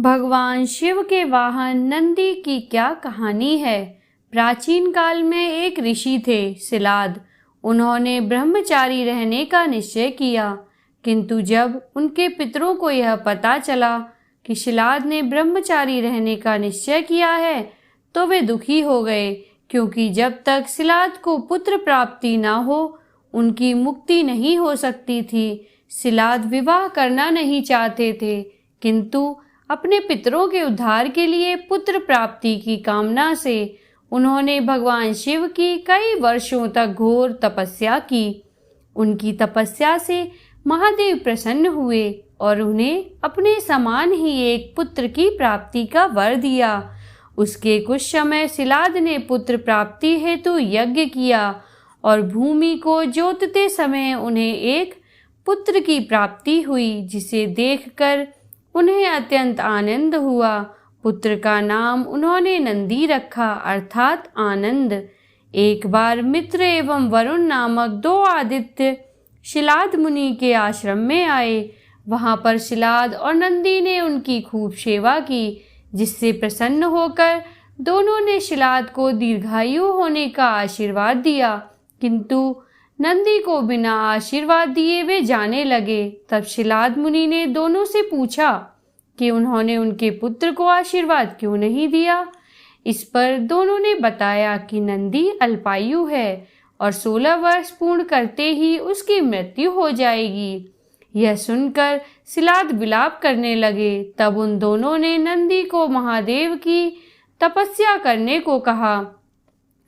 भगवान शिव के वाहन नंदी की क्या कहानी है। प्राचीन काल में एक ऋषि थे सिलाद। उन्होंने ब्रह्मचारी रहने का निश्चय किया, किंतु जब उनके पितरों को यह पता चला कि शिलाद ने ब्रह्मचारी रहने का निश्चय किया है तो वे दुखी हो गए, क्योंकि जब तक सिलाद को पुत्र प्राप्ति न हो उनकी मुक्ति नहीं हो सकती थी। सिलाद विवाह करना नहीं चाहते थे, किंतु अपने पितरों के उद्धार के लिए पुत्र प्राप्ति की कामना से उन्होंने भगवान शिव की कई वर्षों तक घोर तपस्या की। उनकी तपस्या से महादेव प्रसन्न हुए और उन्हें अपने समान ही एक पुत्र की प्राप्ति का वर दिया। उसके कुछ समय सिलाद ने पुत्र प्राप्ति हेतु यज्ञ किया और भूमि को जोतते समय उन्हें एक पुत्र की प्राप्ति हुई, जिसे देखकर उन्हें अत्यंत आनंद हुआ। पुत्र का नाम उन्होंने नंदी रखा, अर्थात आनंद। एक बार मित्र एवं वरुण नामक दो आदित्य शिलाद मुनि के आश्रम में आए। वहां पर शिलाद और नंदी ने उनकी खूब सेवा की, जिससे प्रसन्न होकर दोनों ने शिलाद को दीर्घायु होने का आशीर्वाद दिया, किंतु नंदी को बिना आशीर्वाद दिए वे जाने लगे। तब शिलाद मुनि ने दोनों से पूछा कि उन्होंने उनके पुत्र को आशीर्वाद क्यों नहीं दिया। इस पर दोनों ने बताया कि नंदी अल्पायु है और 16 वर्ष पूर्ण करते ही उसकी मृत्यु हो जाएगी। यह सुनकर शिलाद विलाप करने लगे। तब उन दोनों ने नंदी को महादेव की तपस्या करने को कहा।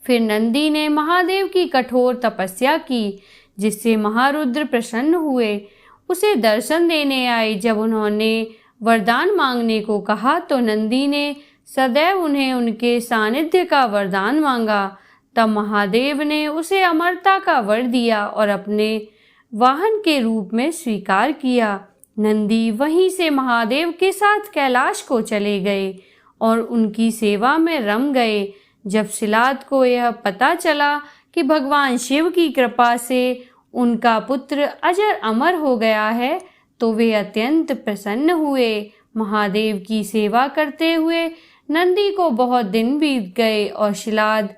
फिर नंदी ने महादेव की कठोर तपस्या की, जिससे महारुद्र प्रसन्न हुए, उसे दर्शन देने आए। जब उन्होंने वरदान मांगने को कहा तो नंदी ने सदैव उन्हें उनके सानिध्य का वरदान मांगा। तब महादेव ने उसे अमरता का वर दिया और अपने वाहन के रूप में स्वीकार किया। नंदी वहीं से महादेव के साथ कैलाश को चले गए और उनकी सेवा में रम गए। जब शिलाद को यह पता चला कि भगवान शिव की कृपा से उनका पुत्र अजर अमर हो गया है तो वे अत्यंत प्रसन्न हुए। महादेव की सेवा करते हुए नंदी को बहुत दिन बीत गए और शिलाद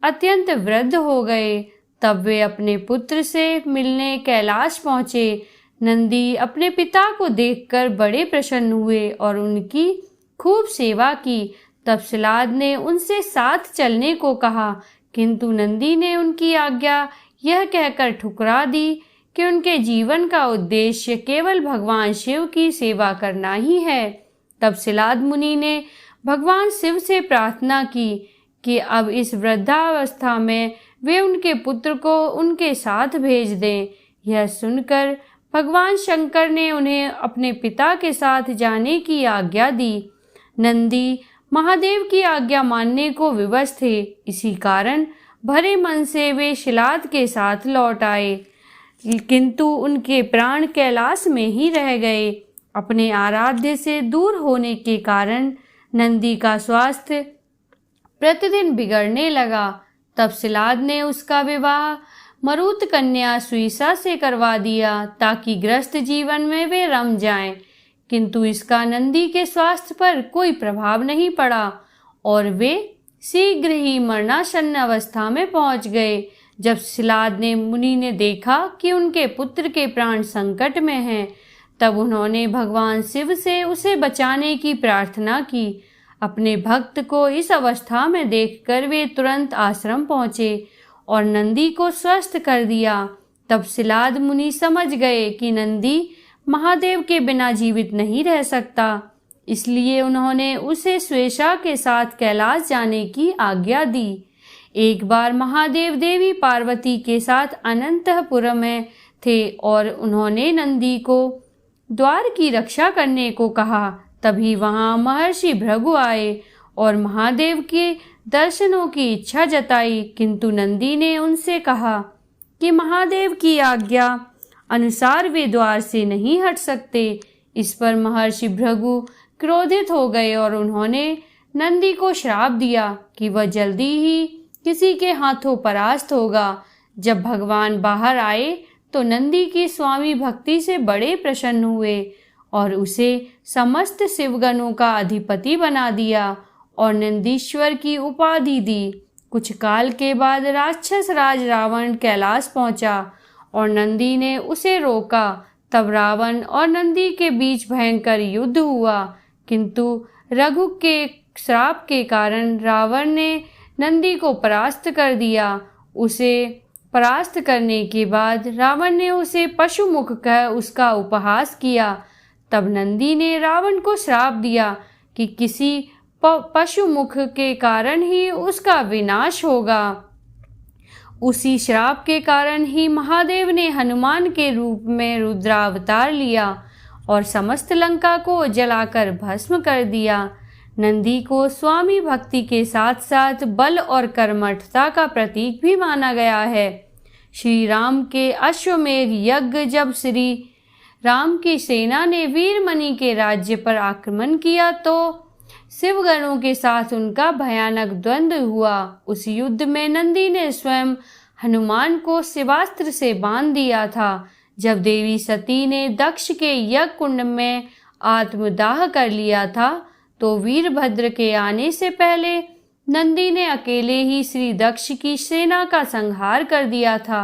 अत्यंत वृद्ध हो गए। तब वे अपने पुत्र से मिलने कैलाश पहुँचे। नंदी अपने पिता को देखकर बड़े प्रसन्न हुए और उनकी खूब सेवा की। तब शिलाद ने उनसे साथ चलने को कहा, किंतु नंदी ने उनकी आज्ञा यह कहकर ठुकरा दी कि उनके जीवन का उद्देश्य केवल भगवान शिव की सेवा करना ही है। तब शिलाद मुनि ने भगवान शिव से प्रार्थना की कि अब इस वृद्धावस्था में वे उनके पुत्र को उनके साथ भेज दें। यह सुनकर भगवान शंकर ने उन्हें अपने पिता के साथ जाने की आज्ञा दी। नंदी महादेव की आज्ञा मानने को विवश थे, इसी कारण भरे मन से वे शिलाद के साथ लौट आए, किंतु उनके प्राण कैलाश में ही रह गए। अपने आराध्य से दूर होने के कारण नंदी का स्वास्थ्य प्रतिदिन बिगड़ने लगा। तब शिलाद ने उसका विवाह मरुत कन्या सुईसा से करवा दिया, ताकि ग्रस्त जीवन में वे रम जाएं। किंतु इसका नंदी के स्वास्थ्य पर कोई प्रभाव नहीं पड़ा और वे शीघ्र ही मरणासन्न अवस्था में पहुंच गए। जब शिलाद ने मुनि ने देखा कि उनके पुत्र के प्राण संकट में हैं, तब उन्होंने भगवान शिव से उसे बचाने की प्रार्थना की। अपने भक्त को इस अवस्था में देखकर वे तुरंत आश्रम पहुंचे और नंदी को स्वस्थ कर दिया। तब शिलाद मुनि समझ गए कि नंदी महादेव के बिना जीवित नहीं रह सकता, इसलिए उन्होंने उसे स्वेच्छा के साथ कैलाश जाने की आज्ञा दी। एक बार महादेव देवी पार्वती के साथ अनंतपुर में थे और उन्होंने नंदी को द्वार की रक्षा करने को कहा। तभी वहां महर्षि भृगु आए और महादेव के दर्शनों की इच्छा जताई, किंतु नंदी ने उनसे कहा कि महादेव की आज्ञा अनुसार वे द्वार से नहीं हट सकते। इस पर महर्षि भृगु क्रोधित हो गए और उन्होंने नंदी को श्राप दिया कि वह जल्दी ही किसी के हाथों परास्त होगा। जब भगवान बाहर आए तो नंदी की स्वामी भक्ति से बड़े प्रसन्न हुए और उसे समस्त शिवगणों का अधिपति बना दिया और नंदीश्वर की उपाधि दी। कुछ काल के बाद राक्षस राज रावण कैलाश पहुंचा और नंदी ने उसे रोका। तब रावण और नंदी के बीच भयंकर युद्ध हुआ, किंतु रघु के श्राप के कारण रावण ने नंदी को परास्त कर दिया। उसे परास्त करने के बाद रावण ने उसे पशुमुख कह उसका उपहास किया। तब नंदी ने रावण को श्राप दिया कि किसी पशुमुख के कारण ही उसका विनाश होगा। उसी श्राप के कारण ही महादेव ने हनुमान के रूप में रुद्रावतार लिया और समस्त लंका को जलाकर भस्म कर दिया। नंदी को स्वामी भक्ति के साथ साथ बल और कर्मठता का प्रतीक भी माना गया है। श्री राम के अश्वमेध यज्ञ जब श्री राम की सेना ने वीरमणि के राज्य पर आक्रमण किया तो शिवगणों के साथ उनका भयानक द्वंद्व हुआ। उस युद्ध में नंदी ने स्वयं हनुमान को शिवास्त्र से बांध दिया था। जब देवी सती ने दक्ष के यज्ञ कुंड में आत्मदाह कर लिया था तो वीरभद्र के आने से पहले नंदी ने अकेले ही श्री दक्ष की सेना का संहार कर दिया था।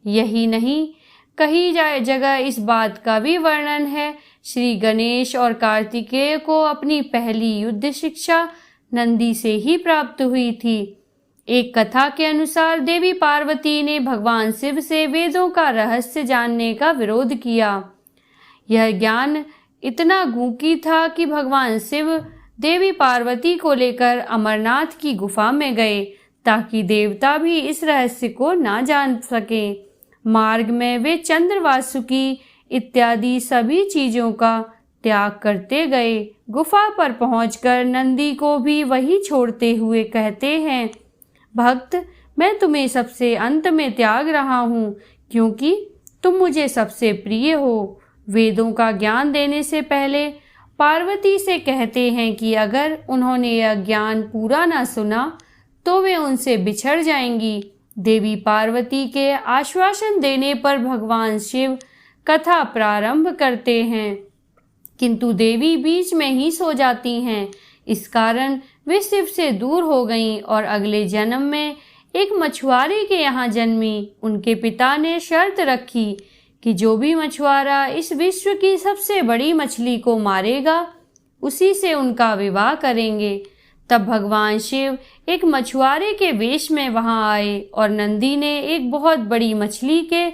यही नहीं, कई जगह इस बात का भी वर्णन है। श्री गणेश और कार्तिकेय को अपनी पहली युद्ध शिक्षा नंदी से ही प्राप्त हुई थी। एक कथा के अनुसार देवी पार्वती ने भगवान शिव से वेदों का रहस्य जानने का विरोध किया। यह ज्ञान इतना गूंगी था कि भगवान शिव देवी पार्वती को लेकर अमरनाथ की गुफा में गए ताकि देवता भी इस रहस्य को ना जान सके। मार्ग में वे चंद्र वासुकी इत्यादि सभी चीजों का त्याग करते गए। गुफा पर पहुंचकर नंदी को भी वही छोड़ते हुए कहते हैं, भक्त, मैं तुम्हें सबसे अंत में त्याग रहा हूँ क्योंकि तुम मुझे सबसे प्रिय हो। वेदों का ज्ञान देने से पहले पार्वती से कहते हैं कि अगर उन्होंने यह ज्ञान पूरा न सुना तो वे उनसे बिछड़ जाएंगी। देवी पार्वती के आश्वासन देने पर भगवान शिव कथा प्रारंभ करते हैं, किंतु देवी बीच में ही सो जाती हैं। इस कारण वे शिव से दूर हो गईं और अगले जन्म में एक मछुआरे के यहाँ जन्मी। उनके पिता ने शर्त रखी कि जो भी मछुआरा इस विश्व की सबसे बड़ी मछली को मारेगा उसी से उनका विवाह करेंगे। तब भगवान शिव एक मछुआरे के वेश में वहां आए और नंदी ने एक बहुत बड़ी मछली के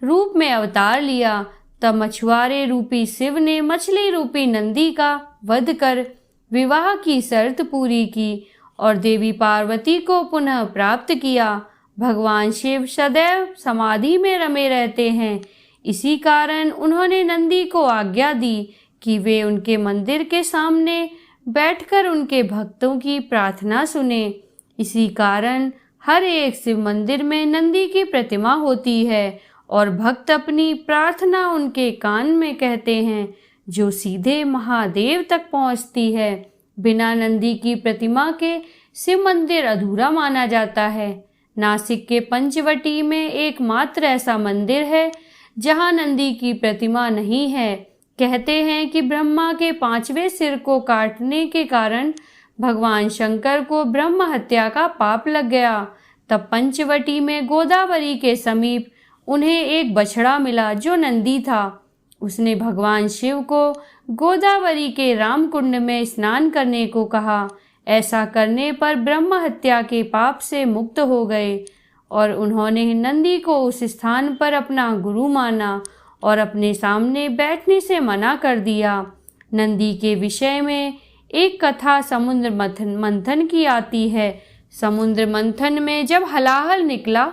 रूप में अवतार लिया। तब मछुआरे रूपी शिव ने मछली रूपी नंदी का वध कर विवाह की शर्त पूरी की और देवी पार्वती को पुनः प्राप्त किया। भगवान शिव सदैव समाधि में रमे रहते हैं। इसी कारण उन्होंने नंदी को आज्ञा दी कि वे उनके मंदिर के सामने बैठकर उनके भक्तों की प्रार्थना सुने। इसी कारण हर एक शिव मंदिर में नंदी की प्रतिमा होती है और भक्त अपनी प्रार्थना उनके कान में कहते हैं, जो सीधे महादेव तक पहुंचती है। बिना नंदी की प्रतिमा के शिव मंदिर अधूरा माना जाता है। नासिक के पंचवटी में एकमात्र ऐसा मंदिर है जहां नंदी की प्रतिमा नहीं है। कहते हैं कि ब्रह्मा के 5वें सिर को काटने के कारण भगवान शंकर को ब्रह्म हत्या का पाप लग गया। तब पंचवटी में गोदावरी के समीप उन्हें एक बछड़ा मिला जो नंदी था। उसने भगवान शिव को गोदावरी के रामकुंड में स्नान करने को कहा। ऐसा करने पर ब्रह्म हत्या के पाप से मुक्त हो गए और उन्होंने नंदी को उस स्थान पर अपना गुरु माना और अपने सामने बैठने से मना कर दिया। नंदी के विषय में एक कथा समुद्र मंथन की आती है। समुद्र मंथन में जब हलाहल निकला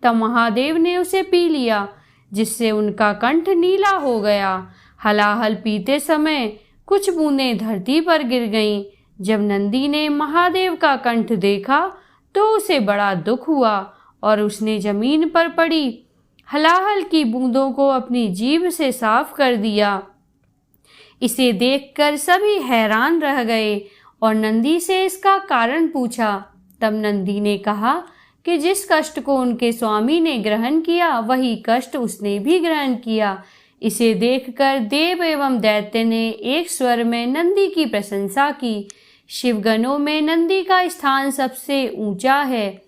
तब महादेव ने उसे पी लिया, जिससे उनका कंठ नीला हो गया। हलाहल पीते समय कुछ बूंदें धरती पर गिर गईं। जब नंदी ने महादेव का कंठ देखा तो उसे बड़ा दुख हुआ और उसने जमीन पर पड़ी हलाहल की बूंदों को अपनी जीभ से साफ कर दिया। इसे देखकर सभी हैरान रह गए और नंदी से इसका कारण पूछा। तब नंदी ने कहा कि जिस कष्ट को उनके स्वामी ने ग्रहण किया वही कष्ट उसने भी ग्रहण किया। इसे देखकर देव एवं दैत्य ने एक स्वर में नंदी की प्रशंसा की। शिवगणों में नंदी का स्थान सबसे ऊंचा है।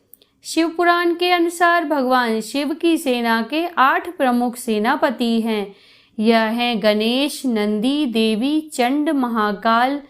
शिव पुराण के अनुसार भगवान शिव की सेना के 8 प्रमुख सेनापति हैं। यह हैं गणेश, नंदी, देवी, चंड, महाकाल,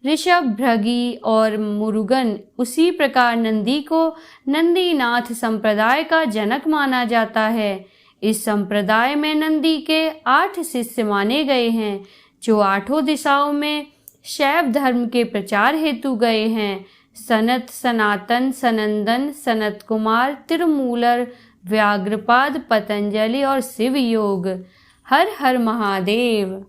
ऋषभ, भृगी और मुरुगन। उसी प्रकार नंदी को नंदीनाथ संप्रदाय का जनक माना जाता है। इस संप्रदाय में नंदी के 8 शिष्य माने गए हैं, जो 8 दिशाओं में शैव धर्म के प्रचार हेतु गए हैं। सनत, सनातन, सनंदन, सनत कुमार, तिरुमूलर, व्याघ्रपाद, पतंजलि और शिव योग। हर हर महादेव।